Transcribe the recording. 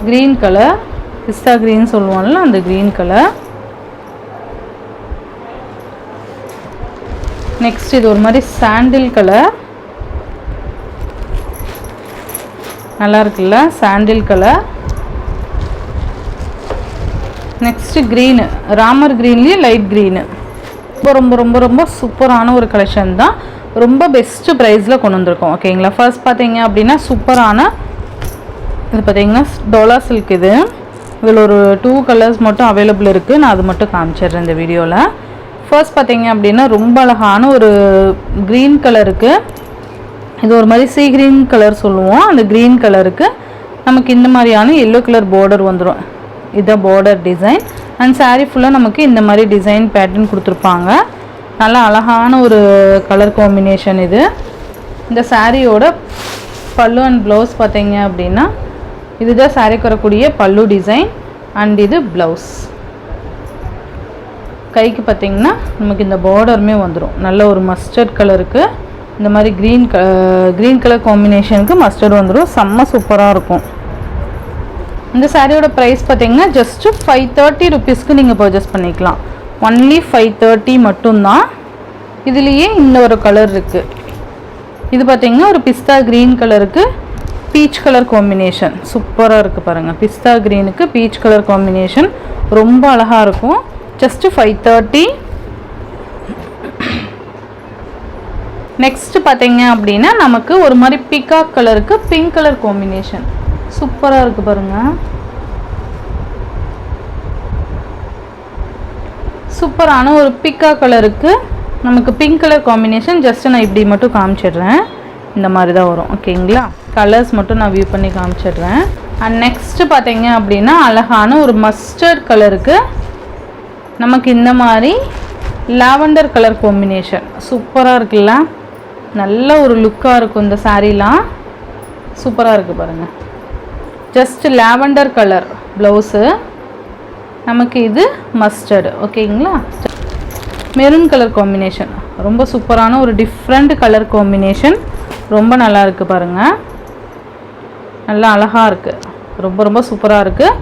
Green colour, பிஸ்தா green சொல்லுவோம்ல அந்த green colour. Next இது ஒரு மாதிரி சாண்டில் கலர், நல்லா இருக்குல்ல sandal colour. Next green, Ramar க்ரீன்லேயே லைட் க்ரீனு. ரொம்ப ரொம்ப ரொம்ப சூப்பரான ஒரு கலெக்ஷன் தான். ரொம்ப பெஸ்ட்டு ப்ரைஸில் கொண்டு வந்திருக்கோம். ஓகேங்களா. ஃபர்ஸ்ட் பார்த்தீங்க அப்படின்னா சூப்பரான இது பார்த்தீங்கன்னா டோலா சில்க். இதில் ஒரு 2 கலர்ஸ் மட்டும் அவைலபிள் இருக்குது. நான் அது மட்டும் காமிச்சிடுறேன் இந்த வீடியோவில். ஃபர்ஸ்ட் பார்த்தீங்க அப்படின்னா ரொம்ப அழகான ஒரு க்ரீன் கலருக்கு, இது ஒரு மாதிரி சீ க்ரீன் கலர் சொல்லுவோம். அந்த க்ரீன் கலருக்கு நமக்கு இந்த மாதிரியான எல்லோ கலர் பார்டர் வந்துடும். இதுதான் பார்டர் டிசைன். அண்ட் சாரீ ஃபுல்லாக நமக்கு இந்த மாதிரி டிசைன் பேட்டர்ன் கொடுத்துருப்பாங்க. நல்லா அழகான ஒரு கலர் காம்பினேஷன் இது. இந்த சாரியோட பல்லு அண்ட் ப்ளவுஸ் பார்த்தீங்க அப்படின்னா இதுதான் சாரீக்கு வரக்கூடிய பல்லு டிசைன். அண்ட் இது ப்ளவுஸ். கைக்கு பார்த்தீங்கன்னா நமக்கு இந்த பார்டருமே வந்துடும். நல்ல ஒரு மஸ்டர்ட் கலருக்கு இந்த மாதிரி க்ரீன் கலர் காம்பினேஷனுக்கு மஸ்டர்ட் வந்துடும். செம்ம சூப்பராக இருக்கும். இந்த சாரியோட ப்ரைஸ் பார்த்தீங்கன்னா ஜஸ்ட்டு 530 ருபீஸ்க்கு நீங்கள் பர்ச்சேஸ் பண்ணிக்கலாம். ஒன்லி 530 மட்டும்தான். இதுலேயே இந்த ஒரு கலர் இருக்குது. இது பார்த்தீங்கன்னா ஒரு பிஸ்தா க்ரீன் கலருக்கு பீச் கலர் காம்பினேஷன் சூப்பராக இருக்குது பாருங்கள். பிஸ்தா க்ரீனுக்கு பீச் கலர் காம்பினேஷன் ரொம்ப அழகாக இருக்கும். ஜஸ்ட்டு 530. நெக்ஸ்ட்டு பார்த்தீங்க அப்படின்னா நமக்கு ஒரு மாதிரி பீகாக் கலருக்கு பிங்க் கலர் காம்பினேஷன் சூப்பராக இருக்குது பாருங்கள். சூப்பரான ஒரு பிக்கா கலருக்கு நமக்கு பிங்க் கலர் காம்பினேஷன். ஜஸ்ட்டு நான் இப்படி மட்டும் காமிச்சிடுறேன். இந்த மாதிரி தான் வரும். ஓகேங்களா. கலர்ஸ் மட்டும் நான் வியூ பண்ணி காமிச்சிடுறேன். அண்ட் நெக்ஸ்ட்டு பார்த்தீங்க அப்படின்னா அழகான ஒரு மஸ்டர்ட் கலருக்கு நமக்கு இந்த மாதிரி லாவெண்டர் கலர் காம்பினேஷன் சூப்பராக இருக்குல்ல. நல்ல ஒரு லுக்காக இருக்கும் இந்த சாரீலாம். சூப்பராக இருக்குது பாருங்கள். ஜஸ்ட் லாவெண்டர் கலர் ப்ளவுஸு, நமக்கு இது மஸ்டர்டு. ஓகேங்களா. மெரூன் கலர் காம்பினேஷன் ரொம்ப சூப்பரான ஒரு டிஃப்ரெண்ட் கலர் காம்பினேஷன். ரொம்ப நல்லா இருக்குது பாருங்கள். நல்லா அழகாக இருக்குது. ரொம்ப ரொம்ப சூப்பராக இருக்குது.